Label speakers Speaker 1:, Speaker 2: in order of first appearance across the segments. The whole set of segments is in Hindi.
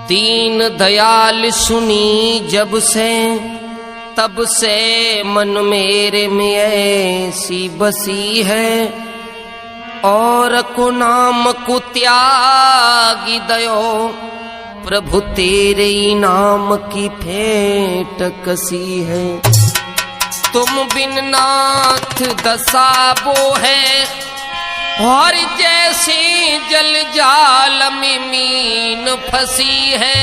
Speaker 1: दीन दयाल सुनी जब से, तब से मन मेरे में ऐसी बसी है, और को नाम को त्यागी दयो, प्रभु तेरे नाम की भेंट कसी है। तुम बिन नाथ दशा वो है, और जैसे जल जाल में मीन फंसी है,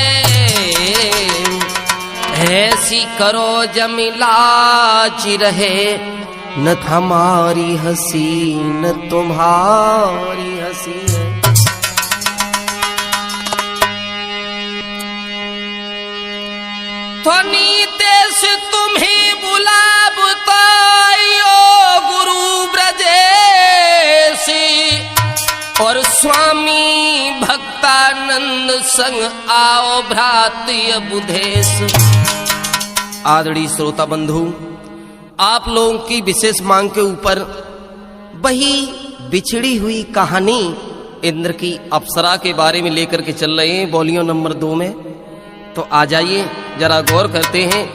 Speaker 1: ऐसी करो जमिलाज रहे, न हमारी हंसी न तुम्हारी हंसी है। ध्वनि देश तुम्हें बुलावता गुरु ब्रजेशी, और स्वामी भक्तानंद संग आओ भ्रातृ बुधेश। आदरणीय श्रोता बंधु, आप लोगों की विशेष मांग के ऊपर वही बिछड़ी हुई कहानी इंद्र की अप्सरा के बारे में लेकर के चल रहे हैं वॉल्यूम नंबर 2 में। तो आ जाइए जरा गौर करते हैं।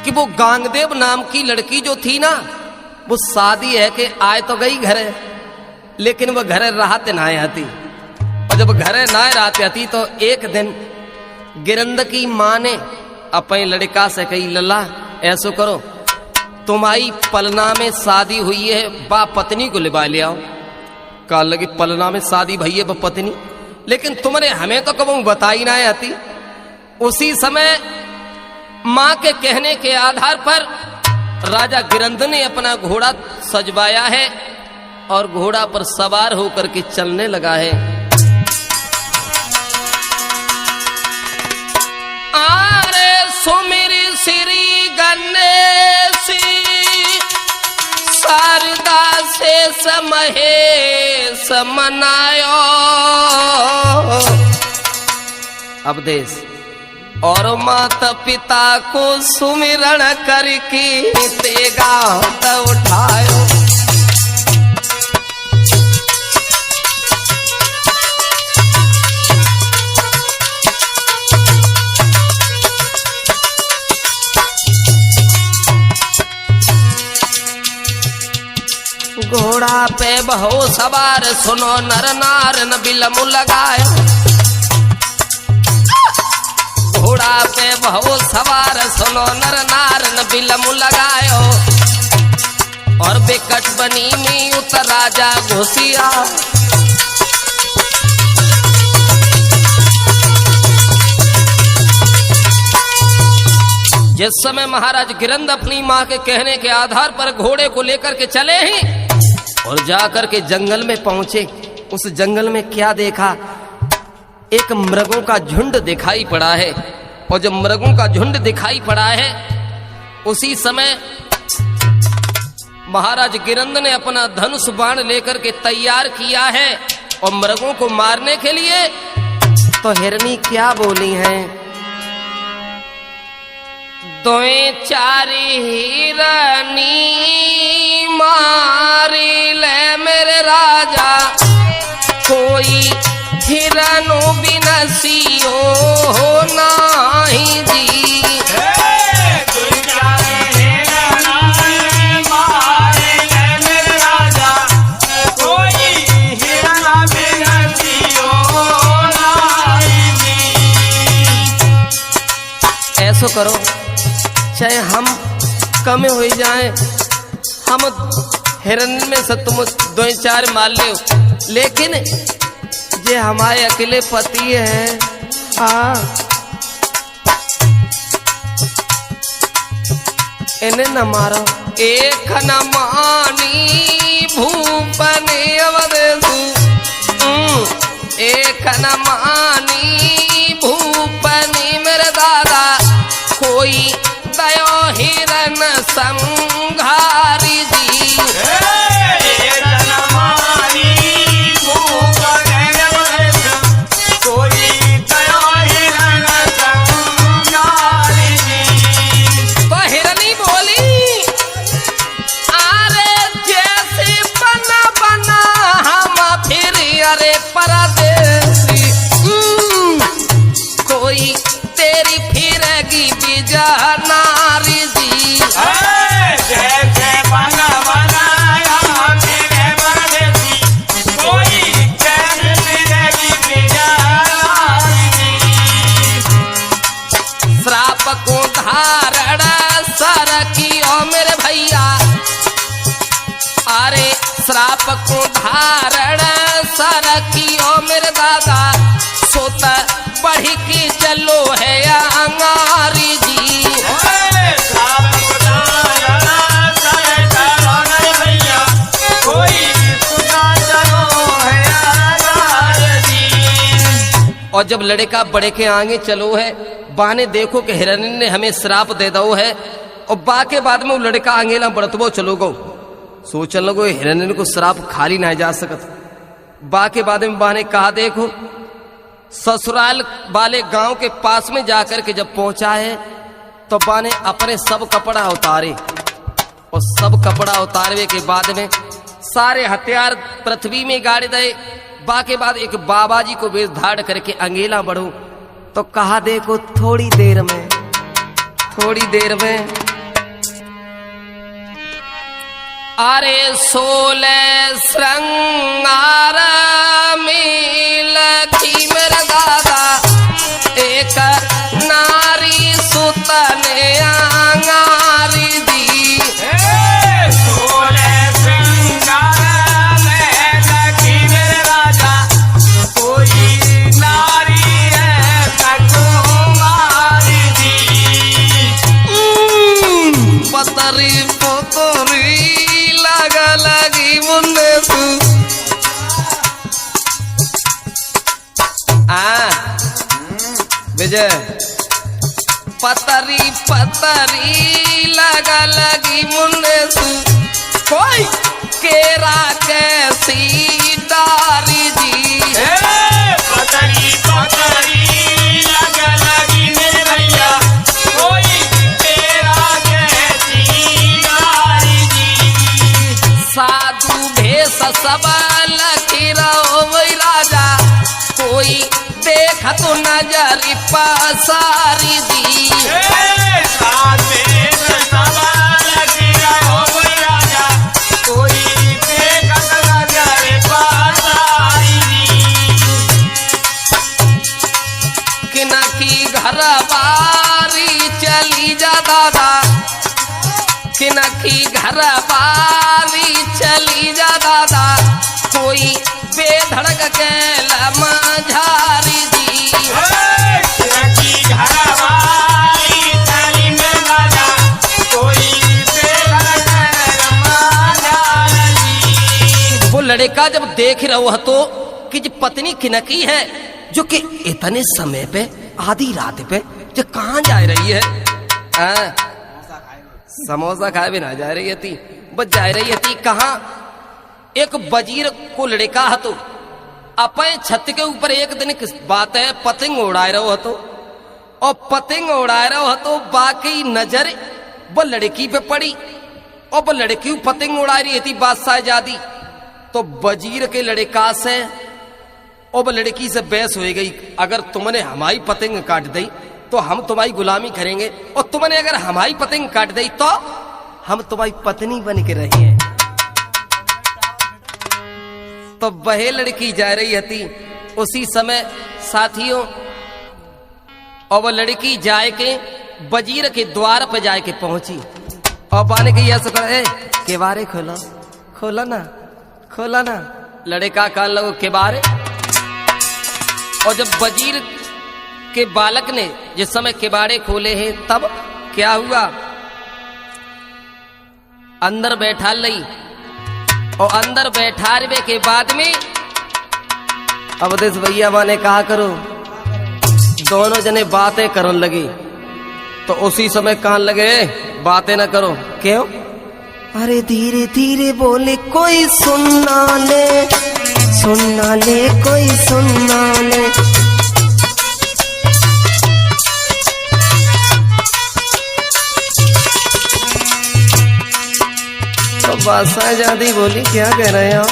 Speaker 1: कि वो गांगदेव नाम की लड़की जो थी ना, वो शादी है कि आए तो गई घरे, लेकिन वो घरे राहत ना आती। और जब घरे ना राहत आती तो एक दिन गिरंद की माँ ने अपने लड़का से कही, लल्ला ऐसो करो, तुम्हारी पलना में शादी हुई है, बा पत्नी को लिवा ले आओ। कहा लगी पलना में शादी भई है बा पत्नी, लेकिन तुमने हमें तो कभी बताई ना आती। उसी समय माँ के कहने के आधार पर राजा गिरंद ने अपना घोड़ा सजवाया है और घोड़ा पर सवार होकर के चलने लगा है। आरे सुमिरी श्री गणेशी, शारदा से समहेश मनायो। अब देश और माता पिता को सुमिरण करके तेगा उठायो। घोड़ा पे बहु सवार सुनो नर नार न बिलमु लगायो। घोड़ा पे बहु सवार सुनो नर नार न बिलमु लगायो, और बेकट बनी में उतर राजा घुसिया। जिस समय महाराज गिरंद अपनी माँ के कहने के आधार पर घोड़े को लेकर के चले ही और जाकर के जंगल में पहुंचे, उस जंगल में क्या देखा, एक मृगों का झुंड दिखाई पड़ा है। और जब मृगों का झुंड दिखाई पड़ा है, उसी समय महाराज गिरंद ने अपना धनुष बाण लेकर के तैयार किया है और मृगों को मारने के लिए। तो हिरनी क्या बोली है, दोए चारी हिरनी मारी ले मेरे राजा, कोई हिरनो बिनसियो हो नाही जी। ऐसो करो, चाहे हम कम हो जाए, हम हिरन में से तुम 2-4 मार ले, लेकिन ये हमारे अकेले पति है, इन्हें न मारो। एक न मानी भूपन अवधेशु, एक न मानी भूपनी मेरे दादा, कोई दयो हिरन संघारी जी। फिर श्राप को धारण सरकियो मेरे दादा सोत बढ़ी की चलो है अंगारी जी। और जब लड़का बड़े के आगे चलो है बाने देखो कि हिरण्य ने हमें श्राप दे दो है और बा के बाद में वो लड़का आंगेला बढ़तबो चलो गो सोचन लगो हिरण्य को श्राप खाली ना जा सकत। बा के बाद में बाने कहा देखो ससुराल वाले गांव के पास में जाकर के जब पहुंचा है तो बाने अपने सब कपड़ा उतारे और सब कपड़ा उतारने के बाद में सारे हथियार पृथ्वी में गाड़ दे। बा के बाद एक बाबा जी को वेश धाड़ करके अंगेला बढ़ो तो कहा देखो थोड़ी देर में अरे 16 श्रृंगार में लखी मेरा दादा एक नारी सुतने आंगारी दी।
Speaker 2: 16 श्रृंगार में लखी मेरे राजा कोई नारी है सकुमारी दी।
Speaker 1: पतरी पोतरी लगी मुन्ने तू विजय पतरी लगी मुन्ने तू कोई केरा कैसी डारी जी।
Speaker 2: पतरी लगी मेरे भैया कोई केरा कैसी डारी जी।
Speaker 1: साधु भेष सब लखी रहो वही राजा कोई देख तो नजर पसारी दी। किना की घर बारी चली जा दादा किना की घर बारी चली जा दादा कोई बेधड़क के लमाझारी दी। वो लड़का जब देख रहा तो कि जो पत्नी किनकी है जो कि इतने समय पे आधी रात पे जो कहाँ जा रही है समोसा खाए भी ना जा रही थी बस जा रही थी कहाँ एक वजीर को लड़का हतो अपने छत के ऊपर एक दिन किस बात है पतंग उड़ाए रहो हतो और पतंग उड़ाए रहो हतो बाकी नजर वो लड़की पे पड़ी और वो लड़की पतंग उड़ा रही थी बादशाह जादी तो वजीर के लड़का से और वो लड़की से बहस हो गई अगर तुमने हमारी पतंग काट दी तो हम तुम्हारी गुलामी करेंगे और तुमने अगर हमारी पतंग काट दी तो हम तुम्हारी पत्नी बन के रही हैं। तो वह लड़की जा रही थी उसी समय साथियों और वो लड़की जाए के वजीर के द्वार पर जाए के पहुंची और बाने के यह करे केवारे खोला ना लड़का कान लगो केवारे। और जब वजीर के बालक ने जिस समय केवाड़े खोले हैं तब क्या हुआ अंदर बैठा लई और अंदर बैठारवे के बाद में अब देश भैया माने कहा करो दोनों जने बातें करने लगी तो उसी समय कान लगे बातें ना करो क्यों अरे धीरे धीरे बोले कोई सुनना ले कोई सुनना ले। तो बादशाह जादी बोली क्या कह रहे हैं आप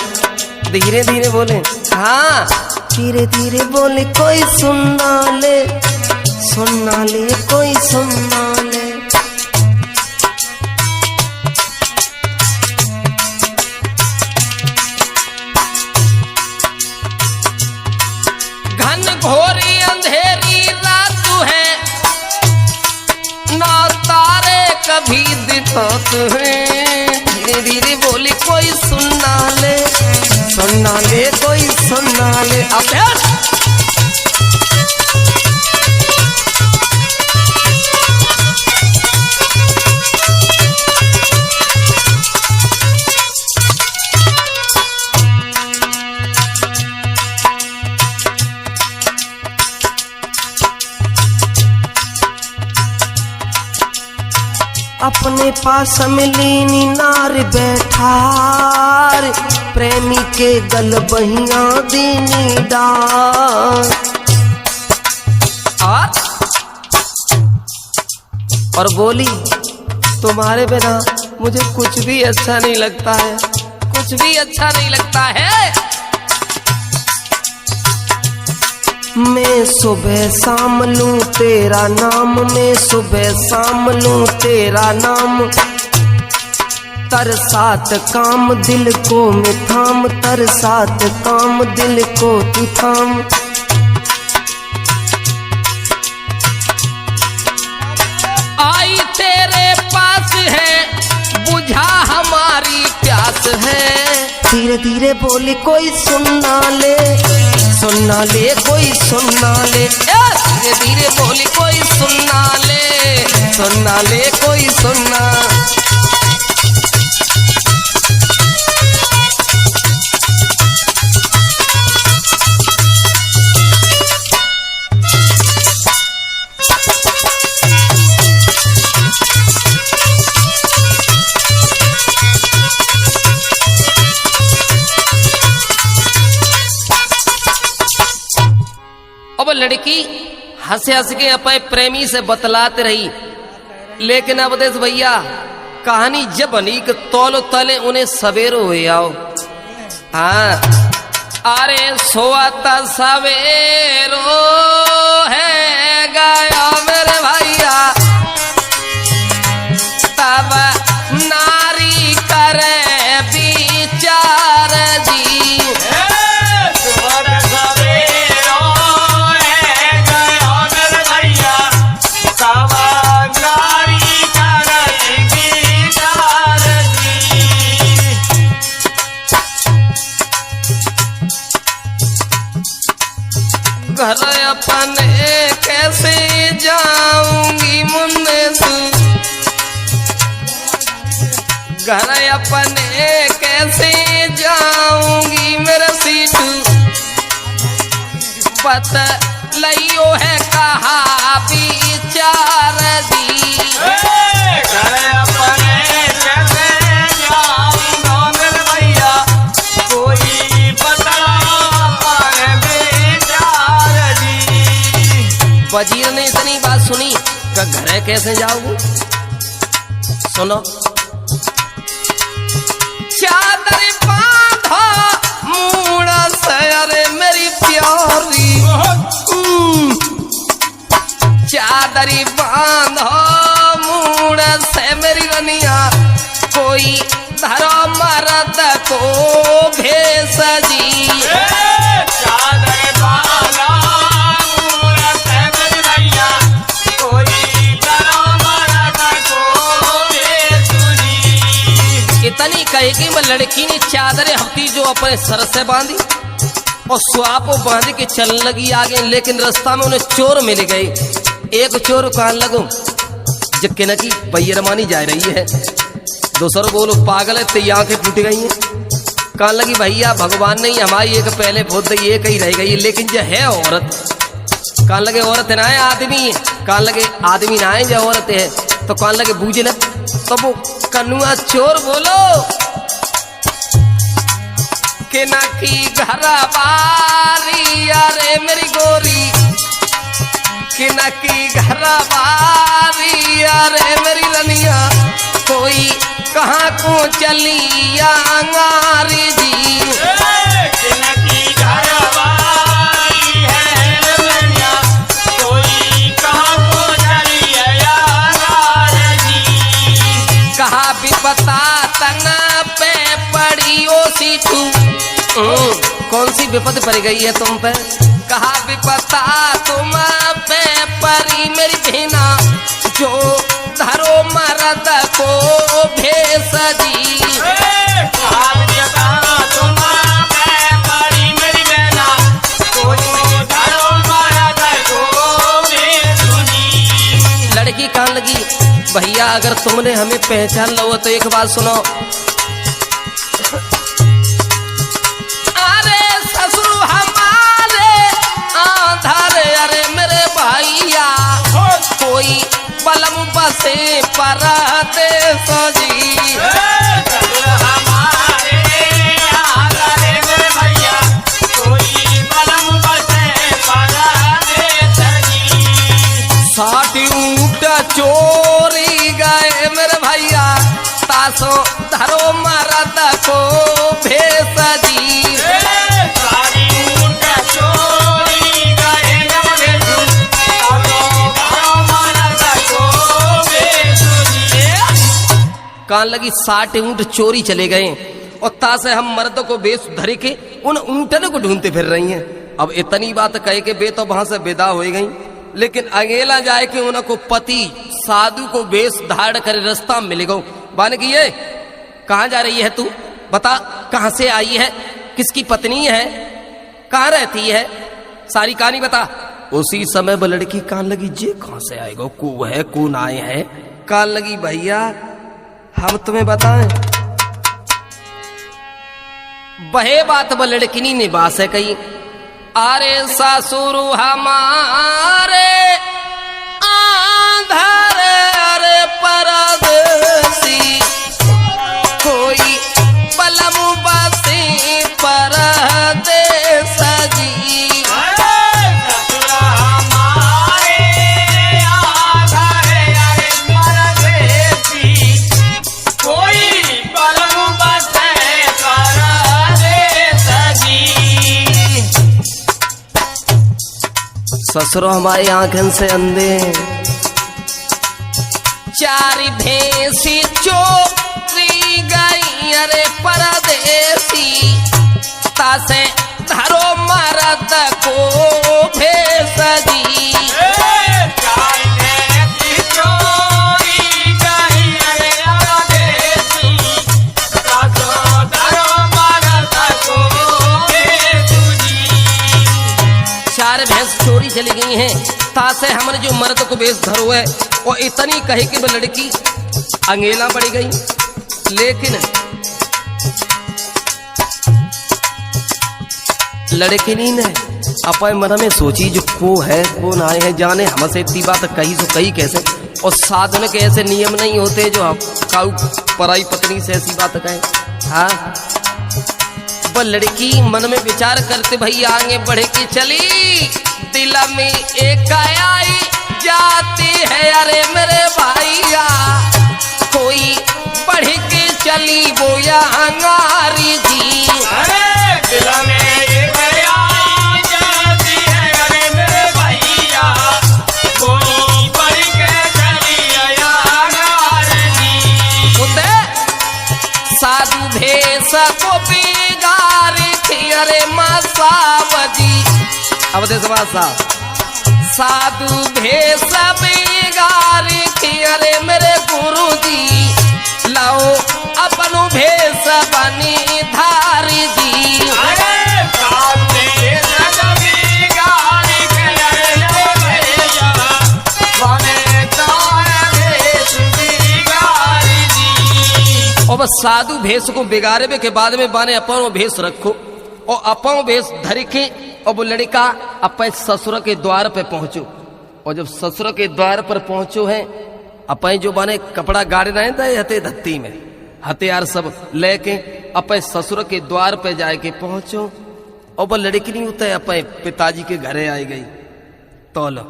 Speaker 1: धीरे धीरे बोले हाँ धीरे धीरे बोले कोई सुनना ले कोई सुनना ले। घन घोरी अंधेरी रात है ना तारे कभी दिखात है धीरे धीरे बोली कोई सुनना ले, सुनना ले कोई सुनना ले। अभ्यास अपने पास मिलीनी नार बैठार, प्रेमी के गल बहिया दीनी डार। और बोली तुम्हारे बिना मुझे कुछ भी अच्छा नहीं लगता है, कुछ भी अच्छा नहीं लगता है। मैं सुबह शाम लूं तेरा नाम, मैं सुबह शाम लूं तेरा नाम। तरसात काम दिल को मैं थाम, तरसात काम दिल को तू थाम। आई तेरे पास है बुझा हमारी प्यास है। धीरे धीरे बोली कोई सुनना ले, सुनना ले कोई सुनना ले। धीरे धीरे बोली कोई सुनना ले, सुनना ले कोई सुनना। अब लड़की हंस हंस के अपने प्रेमी से बतलाते रही, लेकिन अब देश भैया कहानी जब बनी कि तौलो तले उन्हें सवेरो हुए आओ। हाँ अरे सोता सवेरो है गया मेरे भैया, तब नारी करे विचार जी। घर अपने कैसे जाऊंगी मुन्ने तू, घर अपने कैसे जाऊंगी मेरा सीटू। पता लियो है कहा विचार दी।
Speaker 2: घर अपने कैसे जाऊंगा मेरे भैया, कोई बता पाए विचार दी।
Speaker 1: वजीर ने इतनी बात सुनी कि घर कैसे जाओगे। सुनो चादर बांधो मूड़ा से अरे मेरी प्यारी, चादरी बांधो मूड़ा से मेरी रनिया, कोई धरो मरद को भेस जी।
Speaker 2: चादर बांधो मूड़ा से मेरी भैया, कोई धरो मरद को भेस जी।
Speaker 1: इतनी कहे कि मैं लड़की ने चादर हफ्ती जो अपने सर से बांधी और स्वाप बांध के चलने लगी आगे, लेकिन रास्ता में उन्हें चोर मिल गए। एक चोर कान लगो जबकि न की बैरमानी जा रही है, दूसरों बोलो पागल है तेरी आंखें फूट गई हैं। कान लगी भैया भगवान ने हमारी एक पहले बहुत दी एक ही रह गई, लेकिन जो है औरत। कान लगे औरत ना है आदमी है, कान लगे आदमी ना है जो औरत है, तो कान लगे बूझे न। तो वो कनुआ चोर बोलो कि ना की घर बारी अरे मेरी गोरी, कि न की घर बारी अरे मेरी रनिया, कोई कहाँ को चली आंगारी जी।
Speaker 2: की घर बारी है रनिया, कोई कहाँ को चली आंगारी जी।
Speaker 1: कहा भी बता तना पे पड़ी ओ सीटू, कौन सी विपद पड़ गई है तुम पे। कहा भी पता तुम पे परी मेरी बहना, जो धरो मरद को भेस जी। अगर तुमने हमें पहचान लो तो एक बात सुनो। अरे ससुर हमारे आधार, अरे मेरे भैया कोई बलम बसे परदेस जी। साठ ऊँट चोरी गए मेरे भैया, तासो धरो मरद को भेस जी। कान लगी 60 ऊँट चोरी चले गए और तासे हम मर्द को बेस धरे के उन ऊँटने को ढूंढते फिर रही हैं। अब इतनी बात कहे के बे तो वहां से विदा हो गई, लेकिन अकेला जाए कि उनको पति साधु को वेश धारण कर रास्ता मिल गो। बाने की ये कहाँ जा रही है तू, बता कहाँ से आई है, किसकी पत्नी है, कहाँ रहती है, सारी कहानी बता। उसी समय वो लड़की कान लगी जे कहाँ से आएगा, कू है कू आए है। कान लगी भैया हम तुम्हें बताएं। वह बात वो लड़किनी ने बात है कही। अरे ससुर हमारे आंधर, अरे परदेसी कोई बलम बसी परदेस जी। ससुरो हमारी आंखन से अंधे, चार भैंसी चोरी गई अरे परदेसी, तासे धरो मरद को भेस जी। भैंस चोरी चली गई हैं, तासे हमने जो मर्द को बेस धरो है। और इतनी कहे कि वो लड़की अंगेला पड़ गई, लेकिन लड़की नहीं ने अपने मन में सोची जो को है कौन आए हैं, जाने हमसे इतनी बात कही सो कही कैसे। और साधन के ऐसे नियम नहीं होते जो हम काऊ पराई पत्नी से ऐसी बात कहें। हाँ वो लड़की मन में विचार करते भैया आगे बढ़ के चली, दिल में एक आई जाती है अरे मेरे भैया कोई बढ़ के चली वो अंगारी जी।
Speaker 2: अरे दिल में एक आई जाती है अरे मेरे भैया कोई बढ़ के चली अंगारी जी।
Speaker 1: उते साधु भेष को अरे मसावजी। अब दे साधु भेष बिगारी थी अरे मेरे गुरु जी, लाओ अपनो भेष बनी धारी जी।
Speaker 2: अरे साधु भेष बिगारी थी अरे भैया बने भेष बिगारी जी।
Speaker 1: और बस साधु भेष को बिगाड़े के बाद में बाने अपनो भेष रखो और अपनो भेष धर के और वो लड़का अपने ससुर के द्वार पे पहुंचो। और जब ससुर के द्वार पर पहुंचो है अपने जो बने कपड़ा गाड़े रहे थे हते धत्ती में हथियार सब लेके अपने ससुर के द्वार पे जाए के पहुंचो। और वो लड़की नहीं उतरे अपने पिताजी के घरे आई गई। तो लो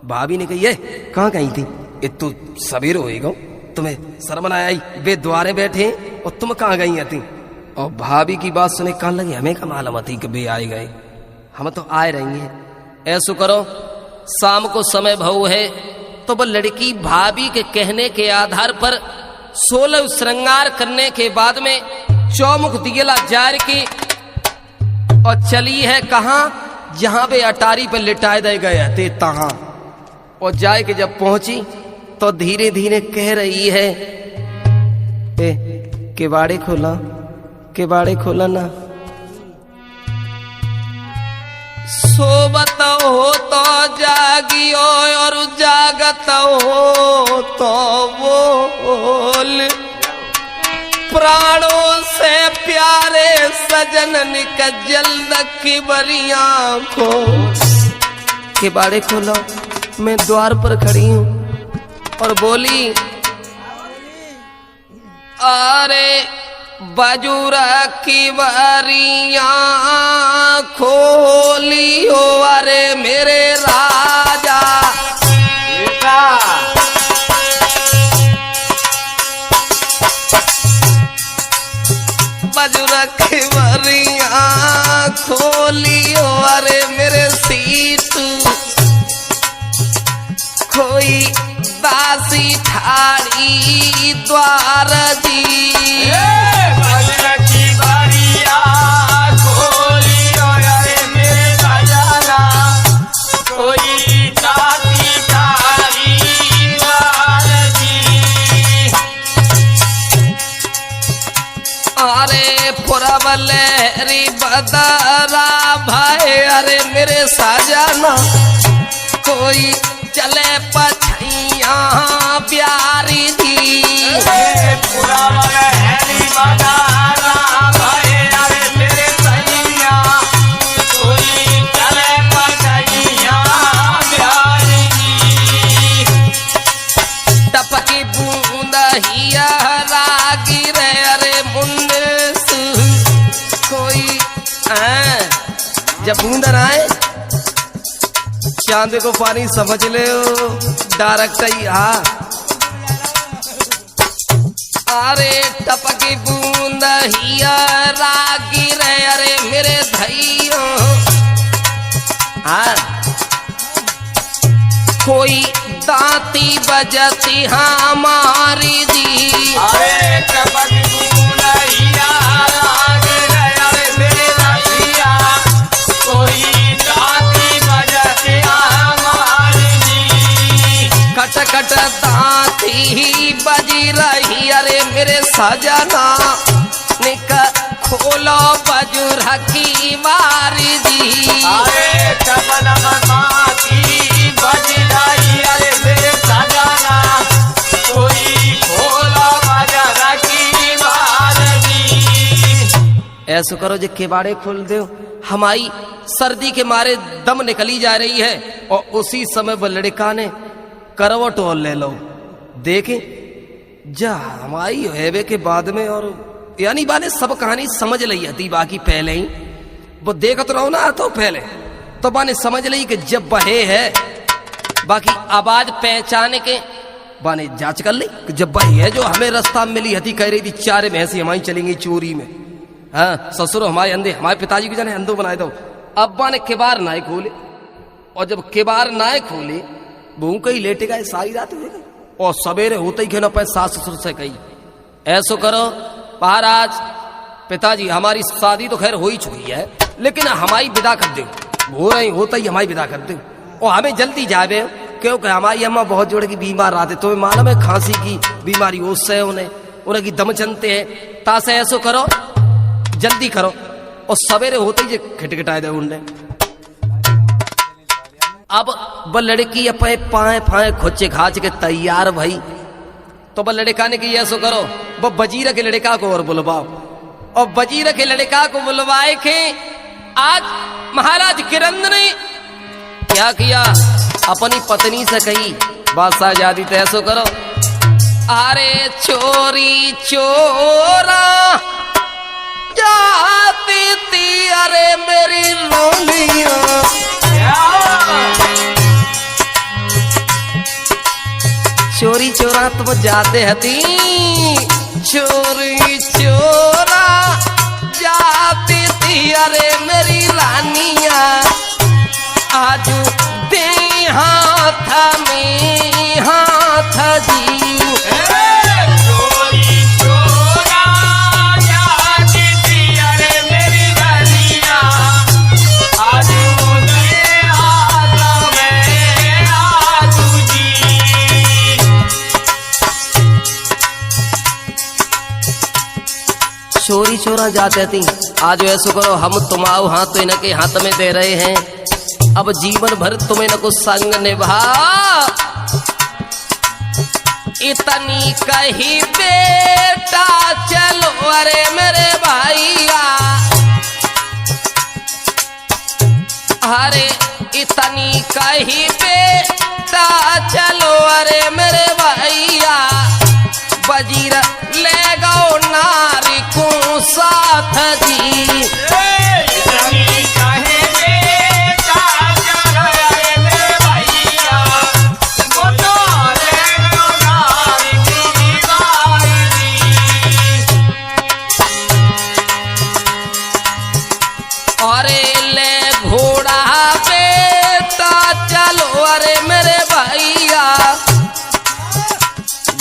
Speaker 1: भाभी ने कही ये कहाँ गई थी, इतु सवेर होएगा, तुम्हें शर्म ना आई, वे द्वारे बैठे और तुम कहाँ गई थी। और भाभी की बात सुने कान लगी हमें का मालूम थी कि वे आए गए, हम तो आए रहेंगे। ऐसो करो शाम को समय भऊ है तो वह लड़की भाभी के कहने के आधार पर 16 श्रृंगार करने के बाद में चौमुख दियला जार की और चली है कहाँ, जहां पे अटारी पे लिटाए दे गए थे तहां। और जाए के जब पहुंची तो धीरे धीरे कह रही है केवाड़े खोला, केवाड़े खोला ना। सोबत हो तो जागियो और जागत हो तो बोल। प्राणों से प्यारे सजन का जल्द की बरिया को के बाड़े खोलो। मैं द्वार पर खड़ी हूं और बोली, अरे बजूरा की बारियां खोलियो, अरे मेरे राजा। बजूरा की बारियां खोलियो, अरे मेरे सीट कोई दासी ठाड़ी द्वार जी। अरे पुरवलेरी बदरा भाई, अरे मेरे साजना कोई चले पछैया प्यारी दी। पुरवलेरी बदरा भाई, अरे मेरे सैया कोई चले पछैया प्यारी दी। टपकी बूंद हिया रागी रे, अरे मुन्ने कोई जब बूंदर आए चांद को पानी समझ ले डायरेक्ट ही। हाँ, अरे टपकी बूंद हिया रागी रे, अरे मेरे धैया। हाँ, कोई दांती बजती हमारी दी। अरे टपकी बूंद हिया रागी रे, अरे मेरे धैया। कोई दांती बजती हमारी दी। कट कट दांती बजी रही, अरे मेरे सजना निक खोलो बजुरा की बारी दी। अरे चपन दांती बजी रही, अरे मेरे सजना कोई खोलो बजुरा की बारी दी। ऐसा करो जो केवाड़े खोल दो। हमारी सर्दी के मारे दम निकली जा रही है और उसी समय वो लड़का ने करवट और ले लो। देखे जा हमारी हेवे के बाद में, और यानी बाने सब कहानी समझ ली थी। बाकी पहले ही वो देखत रहो ना तो पहले तो बाने समझ ली कि जब बहे है। बाकी आवाज पहचाने के बाने जांच कर ली कि जब बहे है। जो हमें रास्ता में मिली हती कह रही थी 4 भैंसी हमारी चलेंगी चोरी में। हाँ, ससुर हमारे अंधे, हमारे पिताजी को जाने अंधो बनाए दो। अब्बा ने केबार नाय खोले और जब केबार नाय खोले बहू कहीं लेटे गए सारी रात हो गई और सवेरे होते ही खेना पाए सास ससुर से कही ऐसो करो महाराज पिताजी हमारी शादी तो खैर हो ही चुकी है, लेकिन हमारी विदा कर दो। हो रही होता ही हमारी विदा कर दो और हमें जल्दी जावे, क्योंकि हमारी अम्मा बहुत जोड़ की बीमार आते। तो मालूम है खांसी की बीमारी उससे उन्हें की दम चलते हैं। तासे ऐसो करो जल्दी करो और सवेरे होते ही खिटखिटाए दे उन्हें। अब वो लड़की अपने पाए फाए खोचे खाच के तैयार भाई। तो वो लड़का ने की ऐसो करो वो बजीरा के लड़का को और बुलवाओ और बजीरा के लड़का को बुलवाए के आज महाराज किरण ने क्या किया अपनी पत्नी से कही बादशाह आजादी तो ऐसो करो। अरे चोरी चोरा जाती थी अरे मेरी लोलिया, चोरी चोरा तुम जाते हती चोरी चोरा जाती थी अरे मेरी रानिया। आज दे हाथ में हाथ जी चोरी चोरा जाती थी अरे मेरी रानिया। आज दे हाथ में हाथ जी। चोरी चोरा जाते थी आज ऐसो करो हम तुम आओ हाथ तो इनके हाथ में दे रहे हैं। अब जीवन भर तुम्हें न को संग निभा। इतनी कही बेटा चलो अरे मेरे भैया, अरे इतनी कही बेटा चलो अरे मेरे भैया, वजीर ले गो नारी को साथ जी। अरे ले घोड़ा बेटा चलो अरे मेरे भैया,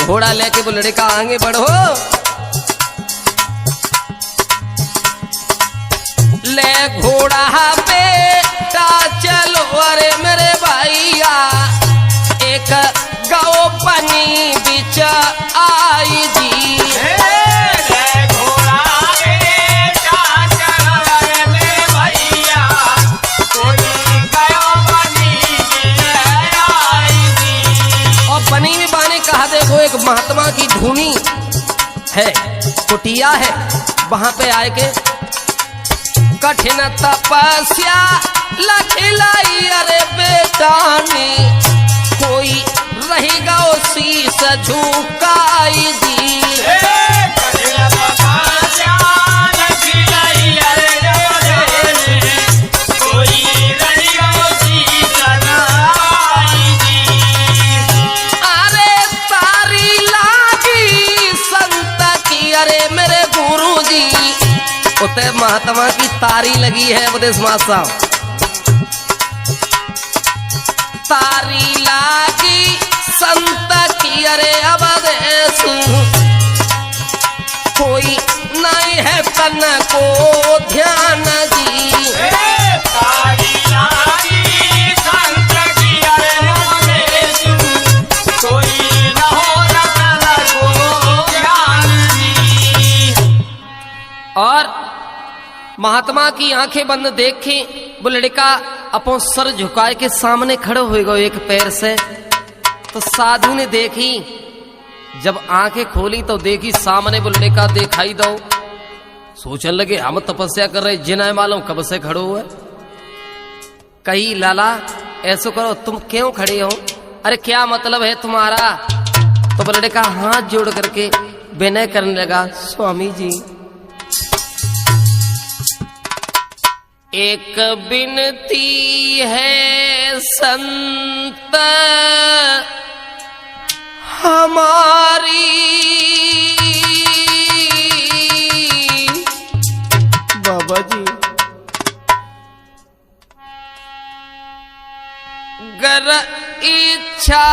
Speaker 1: घोड़ा लेके वो लड़का आगे बढ़ो। ले घोड़ा बेटा चलो अरे मेरे भैया, एक गौ पनी बिच आई जी। बनी में बाने कहा देखो एक महात्मा की धूनी है, कुटिया है, वहां पे आए के कठिन तपस्या लखिलाई अरे बेटानी, कोई रहेगा शीस झुकाई जी। उते महात्मा की तारी लगी है उपदेश मासा, तारी लागी संत की अरे अवदेश, कोई नहीं है तन को ध्यान जी। तारी लागी संत की अरे अवदेश, कोई न हो तन को ध्यान जी। और महात्मा की आंखें बंद देखे वो लड़का अपो सर झुकाए के सामने खड़े हो गए एक पैर से। तो साधु ने देखी, जब आंखें खोली तो देखी सामने वो लड़का दिखाई दो। सोचने लगे हम तपस्या कर रहे, जिन्हें मालूम कब से खड़े हुए। कही लाला ऐसो करो, तुम क्यों खड़े हो, अरे क्या मतलब है तुम्हारा। तो वो लड़का हाथ जोड़ करके विनय करने लगा, स्वामी जी एक बिनती है संत हमारी, बाबा जी गर इच्छा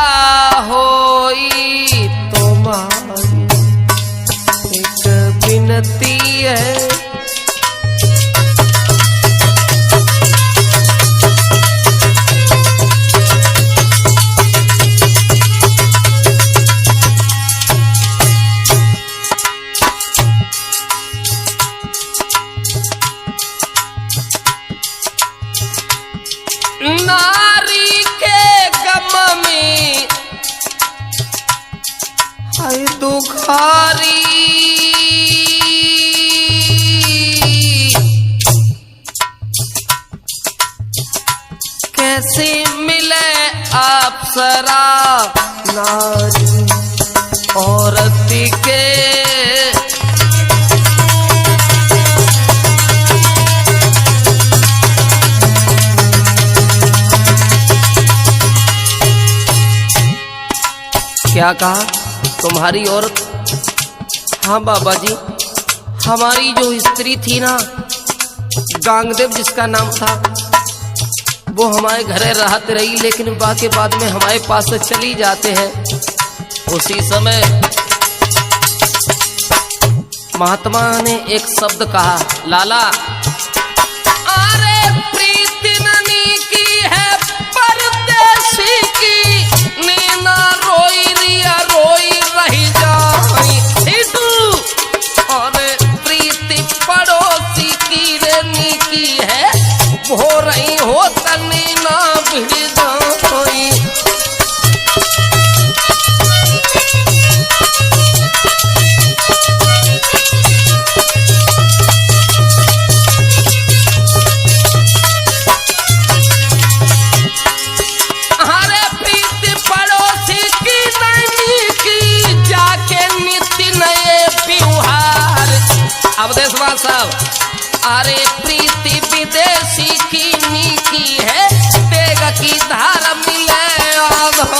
Speaker 1: होई तुम्हारी, एक बिनती है। नारी के गम में है दुखारी, कैसे मिले अप्सरा नारी औरत के। क्या कहा तुम्हारी औरत? हाँ बाबा जी, हमारी जो स्त्री थी ना, गांगदेव जिसका नाम था, वो हमारे घरे रहत रही, लेकिन बाकी बाद में हमारे पास से चली जाते हैं। उसी समय महात्मा ने एक शब्द कहा, लाला अरे प्रीति ननी की है परदेसी की, नीना रोई रिया रोई रही जाई, अरे प्रीति पड़ोसी की रेनी की है, हो रही होता तनी ना भिड़ जाई। हरे प्रीति पड़ोसी की नैनी की जाके नित्य नए त्योहार। अब देशवा साहब, अरे प्रीति विदेशी की नीति है, तेग की धार मिले आधो।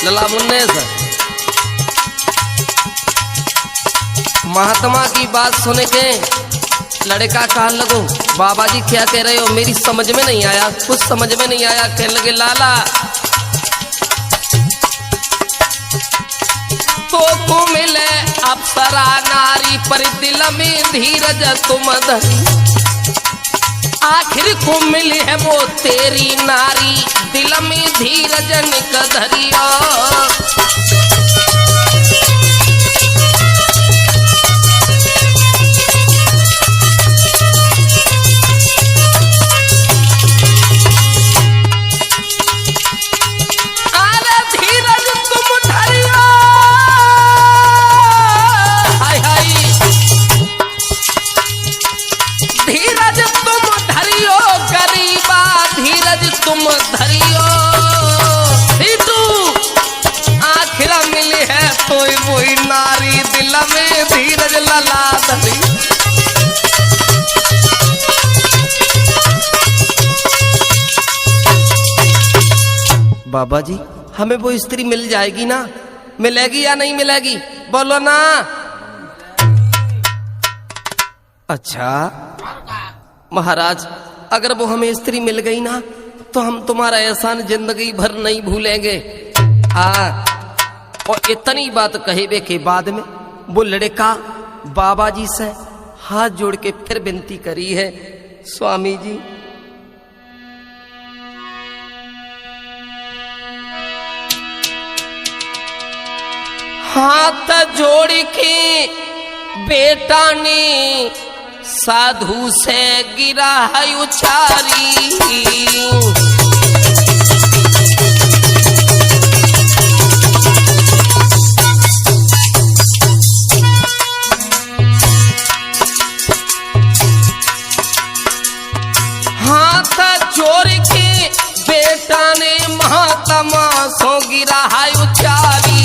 Speaker 1: लला मुन्ने सर, महात्मा की बात सुन के लड़का कहने लगो, बाबा जी क्या कह रहे हो, मेरी समझ में नहीं आया, कुछ समझ में नहीं आया। कहने लगे लाला तो मिले अप्सरा नारी, पर दिल में धीरज तुम धरी। आखिर को मिली है वो तेरी नारी, दिल में धीरज निक धरिया। तुम धरियो सीतू, आखिर मिली है तो वही नारी, दिल में धीरज लला धरी। बाबा जी हमें वो स्त्री मिल जाएगी ना, मिलेगी या नहीं मिलेगी, बोलो ना। अच्छा महाराज, अगर वो हमें स्त्री मिल गई ना तो हम तुम्हारा एहसान जिंदगी भर नहीं भूलेंगे। हाँ, और इतनी बात कहे के बाद में वो लड़का बाबा जी से हाथ जोड़ के फिर विनती करी है, स्वामी जी हाथ जोड़ के बेटा ने साधु से गिरा है उचारी। हाथ जोड़ के बेटा ने महात्मा सो गिरा है उचारी।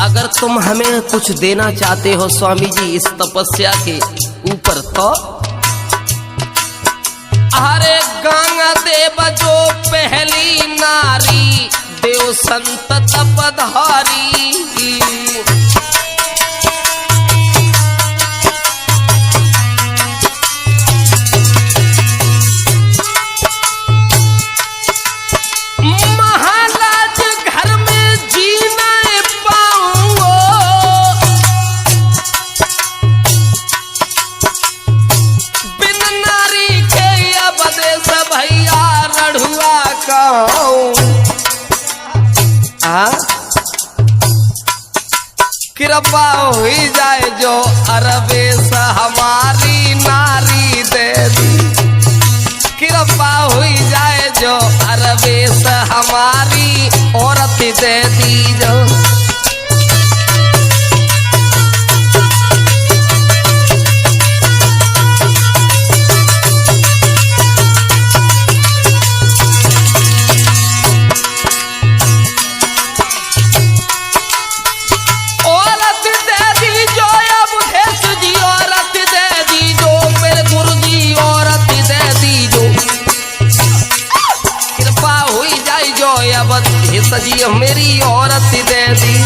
Speaker 1: अगर तुम हमें कुछ देना चाहते हो स्वामी जी इस तपस्या के ऊपर, तो अरे गंगा देव जो पहली नारी, देव संत तपधारी। कृपा हुई जाए जो अरबेश हमारी नारी दे दी। कृपा हुई जाए जो अरबेश हमारी औरत दे दी जो। सजी मेरी औरत दे दी।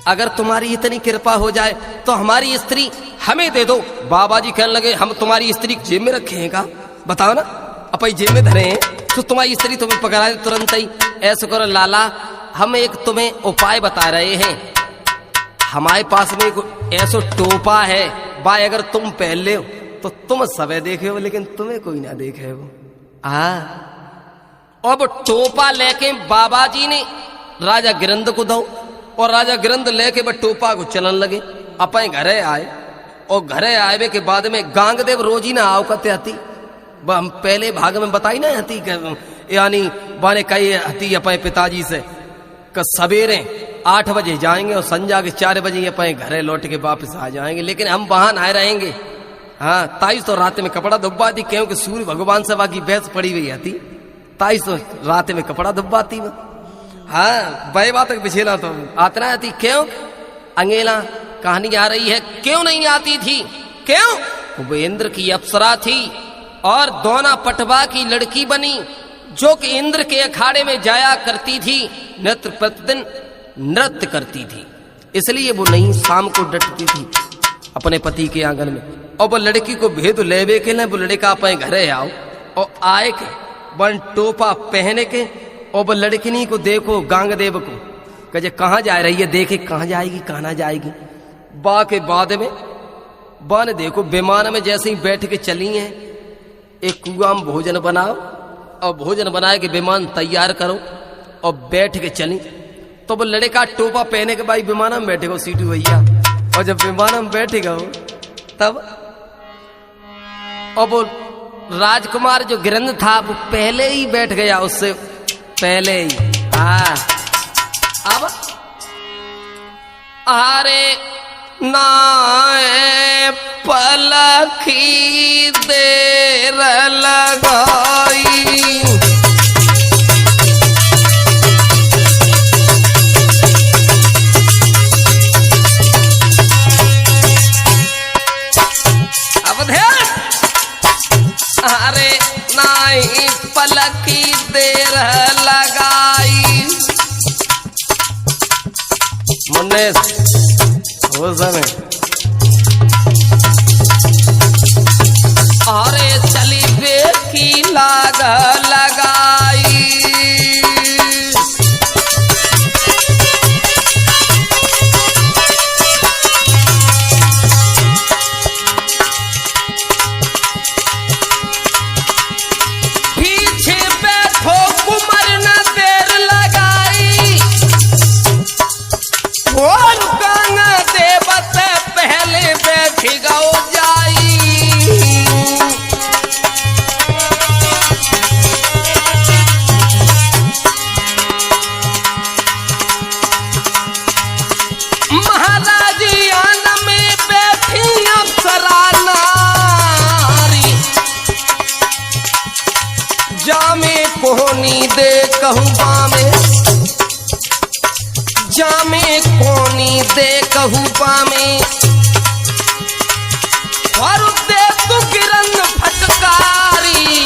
Speaker 1: अगर तुम्हारी इतनी कृपा हो जाए तो हमारी स्त्री हमें दे दो। बाबा जी कहने लगे हम तुम्हारी स्त्री जेब में रखे हैं का, बताओ ना, अपन जेब में धरे हैं, तुम्हारी स्त्री तुम्हें पकड़ा दे तुरंत ही। ऐसे करो लाला, हम एक तुम्हें उपाय बता रहे हैं। हमारे पास में एक ऐसा टोपा है, भाई अगर तुम पहन ले तो तुम सबे देखे हो लेकिन तुम्हें कोई ना देखे हो। अब टोपा लेके बाबा जी ने राजा गिरंद को दो, और राजा गिरंद लेके वह टोपा को चलन लगे। अपने घरे आए, और घरे आए के बाद में गांगदेव रोजी ना आओ कते हती, हम पहले भाग में बताई ना हती, यानी बाने कही हती अपने पिताजी से कि सवेरे 8 बजे जाएंगे और संजा के 4 बजे अपने घरे लौट के वापस आ जाएंगे, लेकिन हम वहां ना रहेंगे। हाँ, ताइस तो रात में कपड़ा दुब्बा थी, क्योंकि सूर्य भगवान से बाकी बहस पड़ी हुई थी, ताइस तो रात में कपड़ा दुब्बा थी। हाँ, बे बात पिछेला तो आतना थी, क्यों अंगेला कहानी आ रही है, क्यों नहीं आती थी, क्यों वो इंद्र की अप्सरा थी और दोना पटवा की लड़की बनी, जो कि इंद्र के अखाड़े में जाया करती थी, नृत्य प्रतिदिन नृत्य करती थी, इसलिए वो नहीं शाम को डटती थी अपने पति के आंगन में। और वो लड़की को भेद लेवे के लिए वो लड़का अपने घरे आओ, और आए के वन टोपा पहने के, और वो लड़किनी को देखो गांगदेव को कहे कहाँ जा रही है, देखे कहाँ जाएगी कहाँ ना जाएगी। बा के बाद में बा ने देखो विमान में जैसे ही बैठ के चली है, एक कुआं में भोजन बनाओ, और भोजन बनाए के विमान तैयार करो और बैठ के चली। तो वो लड़का टोपा पहने के भाई विमान में बैठेगा सीटू भैया, और जब विमान में बैठेगा तब अब वो राजकुमार जो गिरंद था वो पहले ही बैठ गया, उससे पहले ही। अब अरे नाए पलखी देर लगाई, अब ध्यान, अरे नाई पलखी देर लगाई, मुन्ने हो समय अरे चली बेकी लाग लगाई, पीछे बैठो कुमार न देर लगाई, और गंगा देवत पहले बैठी गौ जाई, महाराजी आन में बैठी अप्सरा नारी, जामे कोहनी दे कहूँ बामे, जामे कोनी दे कहूँ बामे, और दे तू गिरंद फटकारी,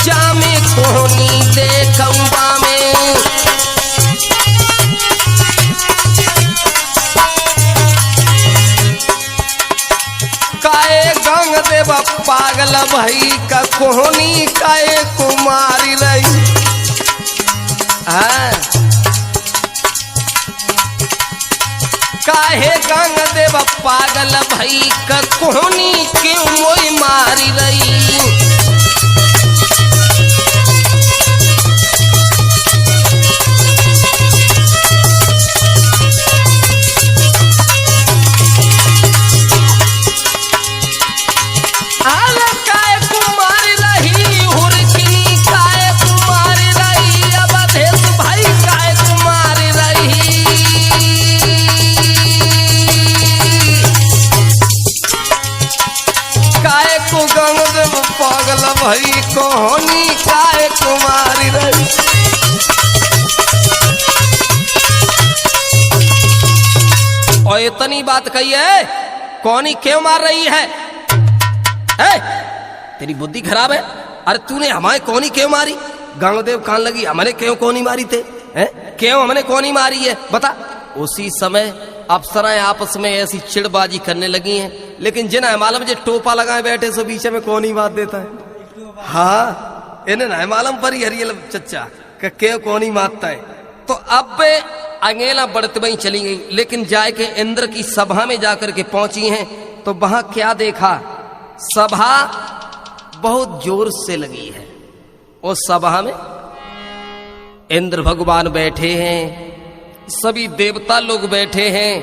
Speaker 1: जामे कोनी दे कहूँ बामे, काए गंगदेव पागल भई का कोहनी काए कुमारी रही। काहे गंगदेव पागल भई का कोहनी क्यों मोई मारी रही। पागल भई कोहनी काए कुमारी रही। और इतनी बात कही है, कौनी क्यों मार रही है? तेरी बुद्धि खराब है। अरे तूने हमारे कौनी क्यों मारी? गांगदेव कान लगी हमने क्यों कौनी मारी थे? क्यों हमने कौनी मारी है बता। उसी समय अप्सराएं आपस में ऐसी चिड़बाजी करने लगी हैं, लेकिन जिन्हें मालूम जो टोपा लगाए बैठे सो बीच में कौन ही बात देता है। हाँ इन्हें नहीं मालूम पर हरियल चच्चा के कौनी मारता है। तो अब अंगेला बढ़ते वहीं चली गई, लेकिन जाए के इंद्र की सभा में जाकर के पहुंची हैं तो वहां क्या देखा, सभा बहुत जोर से लगी है। उस सभा में इंद्र भगवान बैठे हैं, सभी देवता लोग बैठे हैं।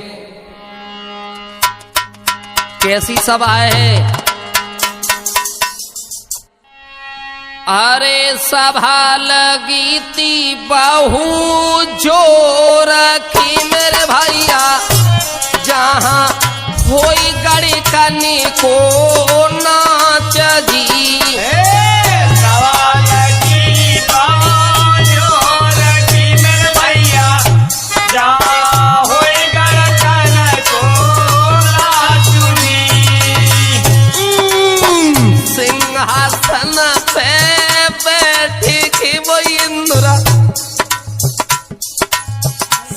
Speaker 1: कैसी सभा है, अरे सभा लगी थी बहु जोर की मेरे भैया, जहां होई गड़ी कनी को नाच जी। सिंहासन पे बैठी की वो इंद्रा,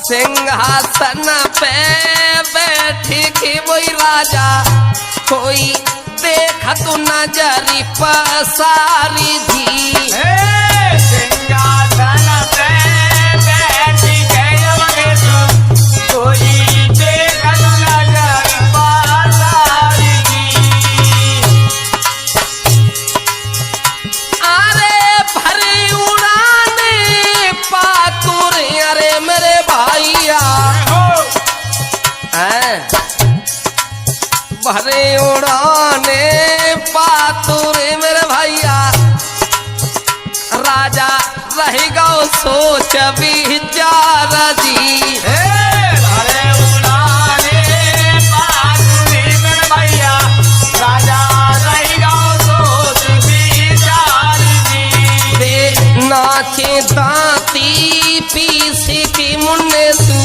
Speaker 1: सिंहासन पे बैठी की वही राजा, कोई देखा तो नजरी पसारी थी।
Speaker 2: सिंहासन पे बैठी कोई देखा तो नजरी पसारी थी।
Speaker 1: अरे भरी उड़ाने पातुर, अरे मेरे भैया भरे उड़ाने पातुर मेरे भैया, राजा रहेगा सोच विचार जी।
Speaker 2: भरे उड़ाने पातुर मेरे भैया, राजा रहेगा सोच विचार जी।
Speaker 1: दे नाचे दांती पीस की मुन्ने तू,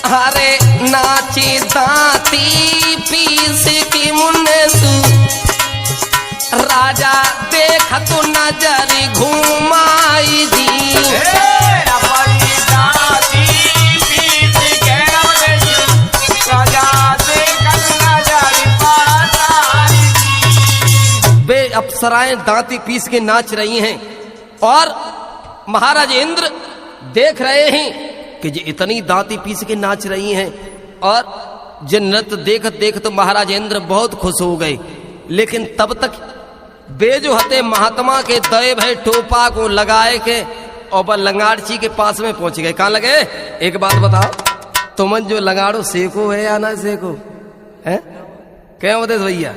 Speaker 1: अरे नाची दांती पीस की मुन्ने तू, राजा देख तू नजर घुमाई जी। वे अप्सराएं दांती पीस के नाच रही हैं और महाराज इंद्र देख रहे हैं कि जी इतनी दांती पीस के नाच रही हैं। और जो नृत्य देख देख तो महाराज इंद्र बहुत खुश हो गए। लेकिन तब तक वे जो हते महात्मा के दए भय टोपा को लगाए के और वह लंगाड़ची के पास में पहुंच गए। कहाँ लगे, एक बात बताओ, तुमन जो लंगाड़ो सेको है या ना सेको है, क्या बता भैया,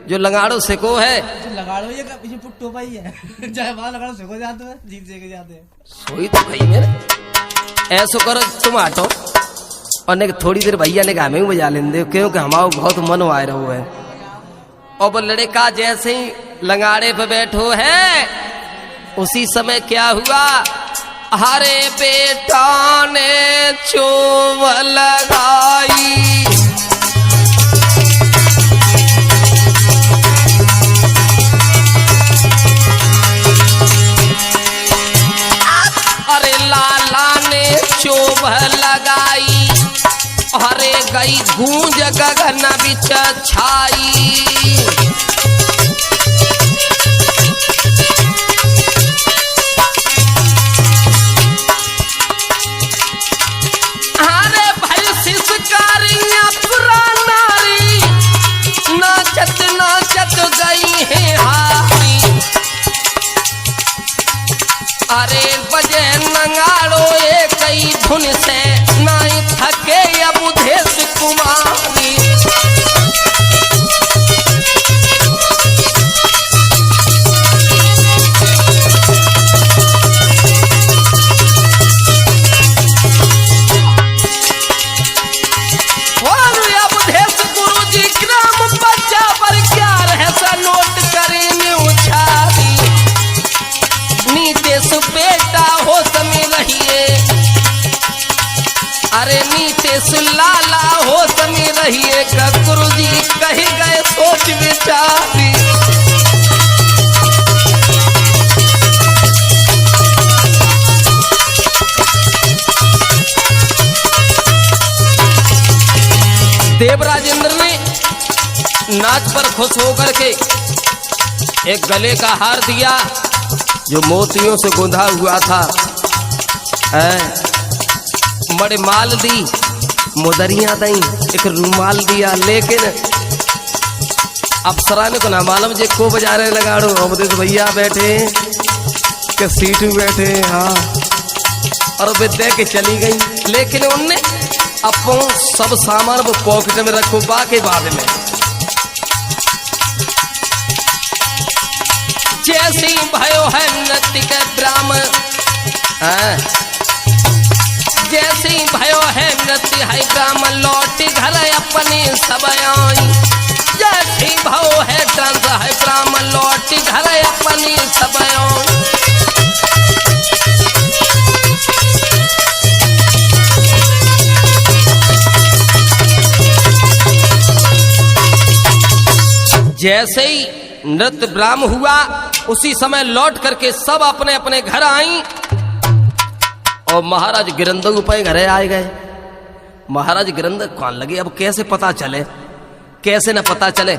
Speaker 1: जो लंगाड़ो सेको है,
Speaker 3: लगाड़ो ये पीछे टोपा ही है चाहे वहां लगाड़ो सेको जाते हैं, जीत से जाते हैं।
Speaker 1: सोई तो कही मेरे ऐसो करो तुम हटो और ने थोड़ी देर भैया ने कहा में बजा लेंगे, क्योंकि हमारा बहुत मन आए रहो है। और वो लड़का जैसे ही लंगाड़े पे बैठो है उसी समय क्या हुआ, हरे बेटा ने चोव लगाई, अरे लाला ने चोभ लगाई, अरे गई गूंज गगन बिच छाई। अरे भाई शिशकारिया पुरानारी नाचत नाचत गई है हारी, अरे बजे नंगाड़ो एक कई धुन से नाई थके अब उधेश कुमारी। अरे नीतीश लाला होश में रहिए का गुरु जी कही गए सोच विचारी। देवराज इंद्र ने नाच पर खुश होकर के एक गले का हार दिया जो मोतियों से गुंधा हुआ था, बड़े माल दी, मुदरियां दई, एक रूमाल दिया। लेकिन अप्सरा ने को ना मालूम जे को बजारे लगाड़ो। अवधेश भैया बैठे के सीट में बैठे, हाँ, और वे दे के चली गई। लेकिन उनने अपन सब सामान वो पॉकेट में रखो बाके बाद में। जैसी भयो है नृत्य के ब्राह्मण, जैसी भयो है नृत्य है ब्राह्मण, लौटी घर अपनी सब आई। जैसी भयो है डांस है ब्राह्मण, लौटी घर अपनी सब आई। जैसे ही नृत्य ब्राह्म हुआ उसी समय लौट करके सब अपने अपने घर आई और महाराज गिरंदू पे घरे आए गए। महाराज गिरंद कौन लगे, अब कैसे पता चले, कैसे न पता चले।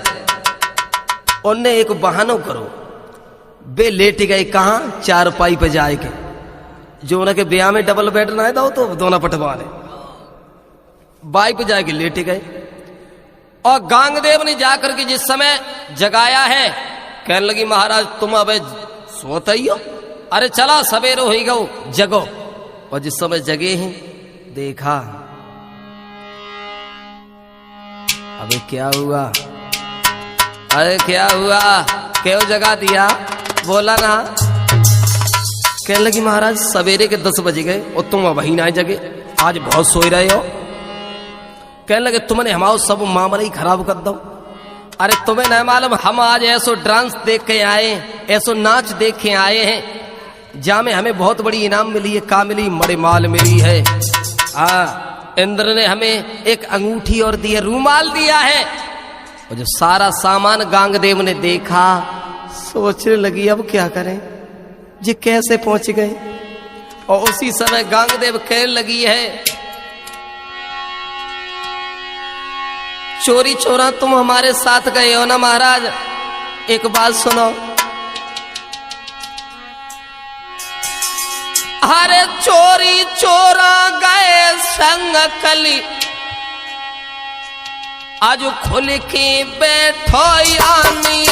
Speaker 1: उनने एक बहानो करो, बे लेट गए कहाँ, चारपाई पे जाए के, जो उनके ब्याह में डबल बेड ना है तो दोनों पटवाने बाई पे जाके लेट गए। और गांगदेव ने जाकर के जिस समय जगाया है, कहने लगी महाराज तुम अब सोते ही हो, अरे चला सवेरो ही गो जगो। और जिस समय जगे हैं देखा, अबे क्या हुआ, अरे क्या हुआ, क्यों जगा दिया, बोला ना। कहने लगी महाराज सवेरे के 10 बजे गए और तुम वही ना जगे, आज बहुत सोई रहे हो। कहने लगे तुमने हमारा सब मामला ही खराब कर दो। अरे तुम्हें नहीं मालूम, हम आज ऐसो डांस देख के आए, ऐसो नाच देख के आए हैं, जामे हमें बहुत बड़ी इनाम मिली है। का मिली, बड़े माल मिली है। इंद्र ने हमें एक अंगूठी और दी है, रूमाल दिया है। और जो सारा सामान गांगदेव ने देखा, सोचने लगी अब क्या करें, ये कैसे पहुंच गए। और उसी समय गांगदेव कहने लगी है, चोरी चोरा तुम हमारे साथ गए हो ना महाराज, एक बात सुनो। अरे चोरी चोरा गए संग कली, आज खुल के बैठो यानी।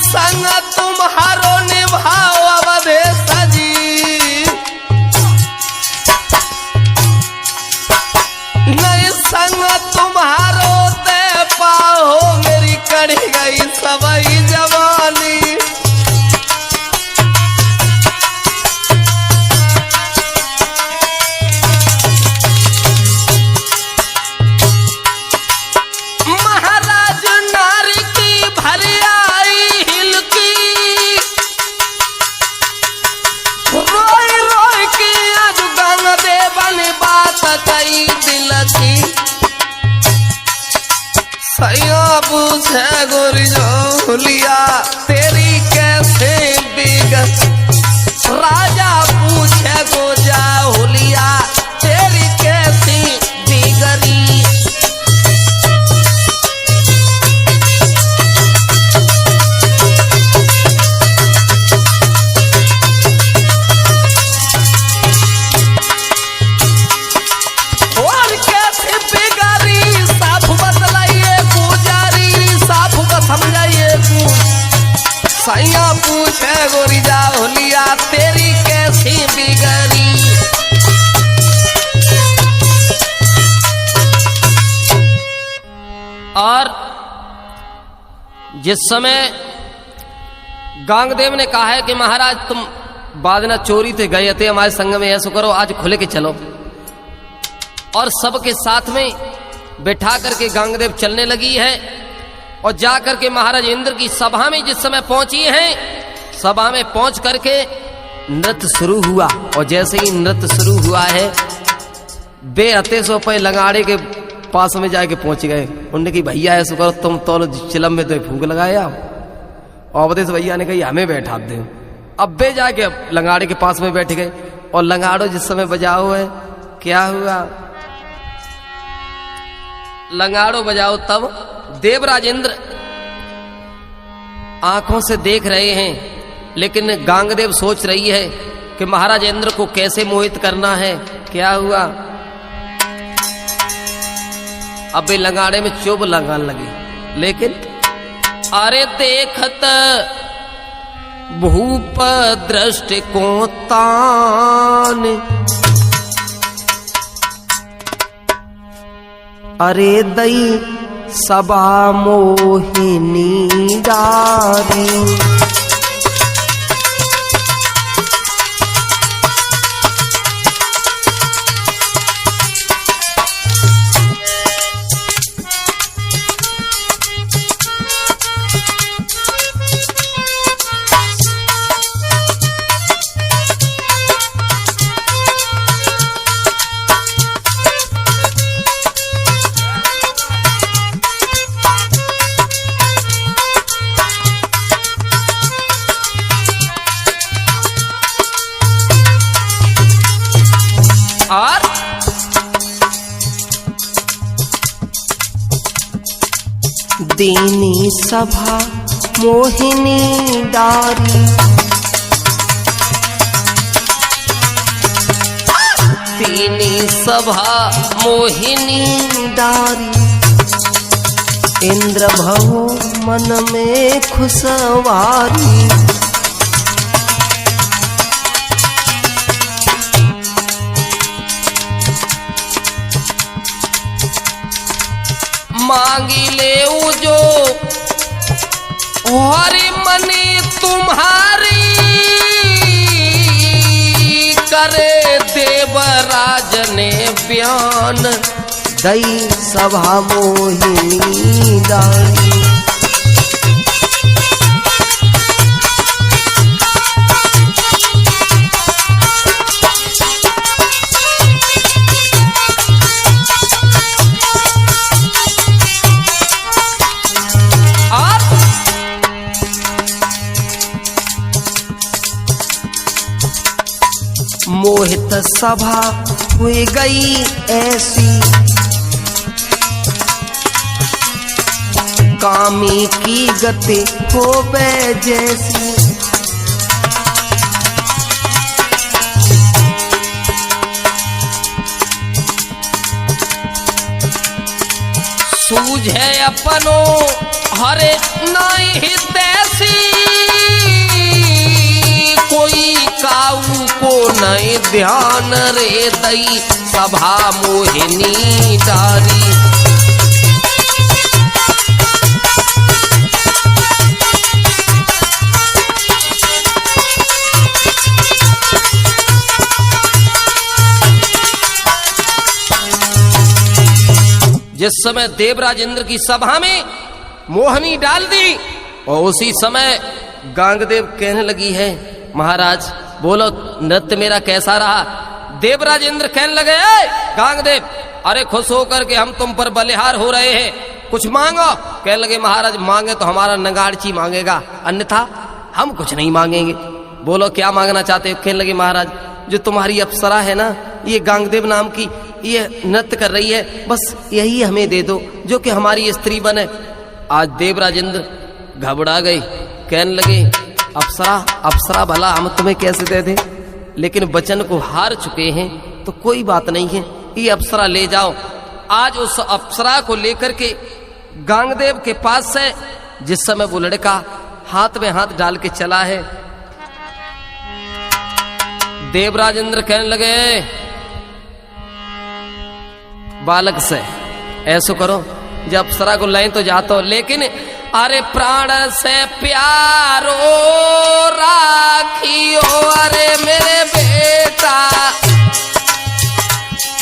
Speaker 1: संग तुम्हारो निभाओ अवधेश जी, नहीं संग तुम्हारो दे पाओ, मेरी कड़ी गई सबई जवानी। महाराज नारी की भरिया कई दिल की सैया पूछे गोरी जोलिया, तेरी कैसे बिगड़। राजा पूछे गोजा होलिया, तेरी कैसी बिगड़ी। सैया पूछे गोरी जा होलिया, तेरी कैसी बिगड़ी। और जिस समय गांगदेव ने कहा है कि महाराज तुम बाद ना चोरी थे गए थे हमारे संग में, ऐसा करो आज खुले के चलो। और सबके साथ में बैठा करके गांगदेव चलने लगी है और जाकर के महाराज इंद्र की सभा में जिस समय पहुंची हैं, सभा में पहुंच करके नृत्य शुरू हुआ और जैसे ही नृत्य शुरू हुआ है बे अते सो पे लंगाड़े के पास में जाके पहुंच गए। उनने कही भैया ऐसा करो तुम तो चिलम में तो फूंक लगाया। और बते भैया ने कही हमें बैठा दे। अब बे जाके लंगाड़े के पास में बैठ गए और लंगाड़ो जिस समय बजाओ है क्या हुआ, लंगाड़ो बजाओ तब देवराज इंद्र आंखों से देख रहे हैं, लेकिन गांगदेव सोच रही है कि महाराज इंद्र को कैसे मोहित करना है। क्या हुआ, अब वे लंगाड़े में चुभ लगान लगी, लेकिन अरे देखत भूप दृष्टि को तान, अरे दई सबा मोहिनी डारी, और दीनी सभा मोहिनी डारी, दीनी सभा मोहिनी डारी, इंद्र भव मन में खुशवारी, मांगी ले जो हरि मनी तुम्हारी, करे देवराज ने बयान, दई सभा मोहिनी डारी, मोहित सभा हुई गई ऐसी, कामी की गति होवे जैसी, सूझे अपनो हरे नहीं तैसी, कोई काऊ को नहीं ध्यान, रे दई सभा मोहिनी डारी, जिस समय देवराज इंद्र की सभा में मोहनी डाल दी और उसी समय गांगदेव कहने लगी है महाराज बोलो नृत्य मेरा कैसा रहा। देवराज इंद्र कहने लगे गांगदेव अरे खुश होकर के हम तुम पर बलिहार हो रहे हैं, कुछ मांगो। कहने लगे महाराज मांगे तो हमारा नगाड़ची मांगेगा, अन्यथा हम कुछ नहीं मांगेंगे। बोलो क्या मांगना चाहते हो। कहने लगे महाराज जो तुम्हारी अप्सरा है ना, ये गांगदेव नाम की, ये नृत्य कर रही है, बस यही हमें दे दो जो कि हमारी स्त्री बने। आज देवराज इंद्र घबरा गए, कहने लगे अप्सरा अप्सरा भला हम तुम्हें कैसे दे दें, लेकिन वचन को हार चुके हैं तो कोई बात नहीं है, ये अप्सरा ले जाओ। आज उस अप्सरा को लेकर के गांगदेव के पास से जिस समय वो लड़का हाथ में हाथ डाल के चला है, देवराज इंद्र कहने लगे बालक से ऐसो करो, जब अप्सरा को लाइन तो जाता हो, लेकिन अरे प्राण से प्यारो राखियो, अरे मेरे बेटा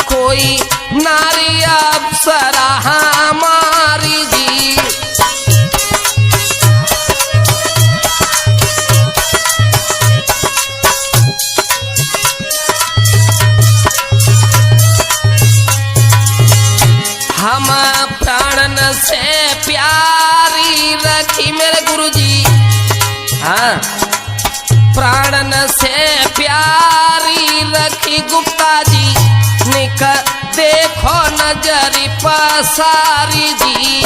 Speaker 1: कोई नारी अप्सरा हमारी जी, से प्यारी रखी मेरे गुरुजी, हाँ, प्राणन से प्यारी रखी गुप्ता जी, निक देखो नजरी पसारी जी।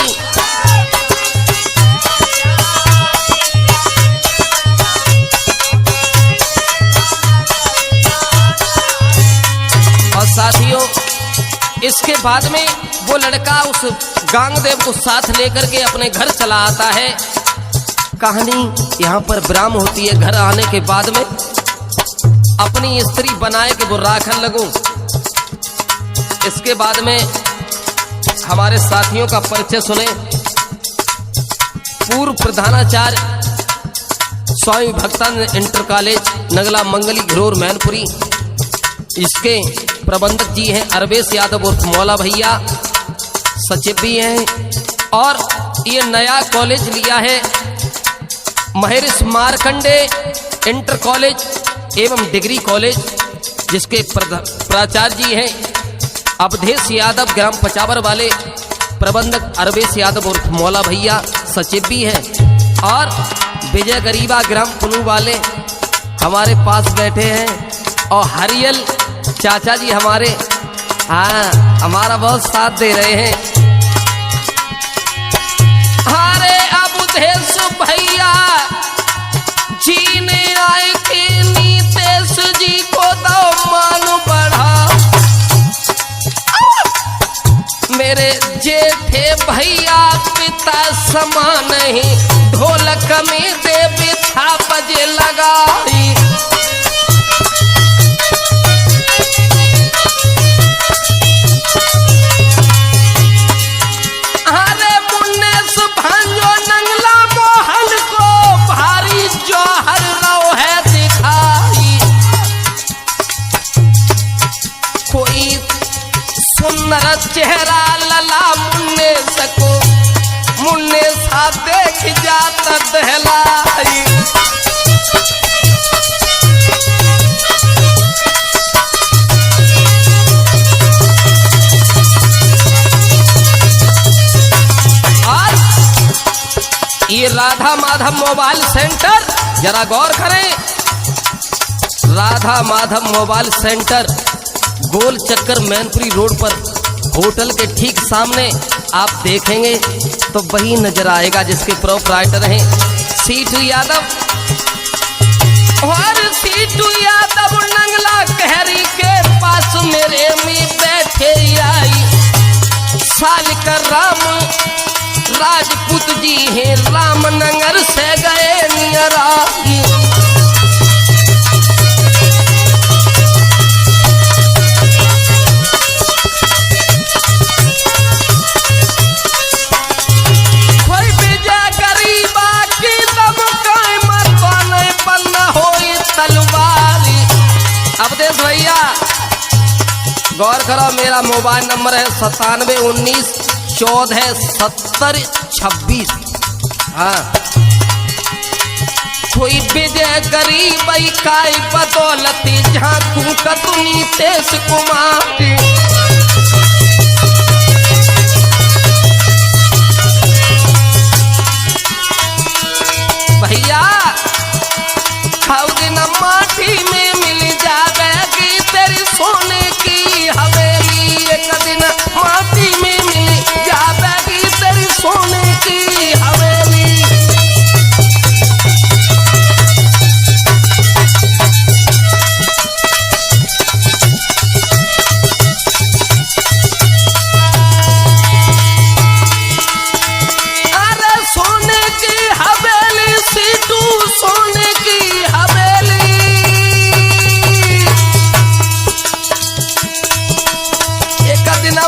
Speaker 1: और साथियों, इसके बाद में वो लड़का उस गांगदेव को साथ लेकर के अपने घर चला आता है। कहानी यहाँ पर विराम होती है। घर आने के बाद में अपनी स्त्री बनाए के वो राखन लगो। इसके बाद में हमारे साथियों का परिचय सुने। पूर्व प्रधानाचार्य स्वामी भक्तानंद इंटर कॉलेज नगला मंगली घरोर मैनपुरी, इसके प्रबंधक जी हैं अरवेश यादव उर्फ मौला भैया, सचिव भी हैं। और ये नया कॉलेज लिया है महर्षि मार्कंडे इंटर कॉलेज एवं डिग्री कॉलेज, जिसके प्राचार्य जी हैं अवधेश यादव ग्राम पचावर वाले, प्रबंधक अरवेश यादव उर्फ मौला भैया, सचिव भी हैं। और विजय गरीबा ग्राम पुनू वाले हमारे पास बैठे हैं। और हरियल चाचा जी हमारे, हाँ, हमारा बहुत साथ दे रहे हैं। अरे अवधेश भैया जी ने आए के नीतेश जी को दो मान बढ़ा, मेरे जेठे भैया पिता समान ही, ढोलक में देवी था बजे लगाई। अरे मुन्नेस भांजो नंगला मोहन को भारी जौहर रो है दिखाई। कोई सुंदर चेहरा लला मुन्ने सको, मुन्ने सा देख जाता दहलाई। और ये राधा माधव मोबाइल सेंटर, जरा गौर करें, राधा माधव मोबाइल सेंटर गोल चक्कर मैनपुरी रोड पर होटल के ठीक सामने आप देखेंगे तो वही नजर आएगा, जिसके प्रोपराइटर हैं सीटू यादव। और सीटू यादव नंगला कहरी के पास मेरे में बैठे आई। साल का राम राजपूत जी हैं, रामनगर से गए नियरागी। अवधेश भैया गौर करो, मेरा मोबाइल नंबर है 9719147026। हाँ, कोई विजय गरीब काई बदौलती झांकू कतुनी तेज कुमार। भैया खाऊ दिन माटी में मिल जाएगी तेरी सोने की हवेली, एक दिन माटी में मिल जाएगी तेरी सोने की हवेली। अरे सोने की हवेली सीटू, सोने की हवेली। एक दिन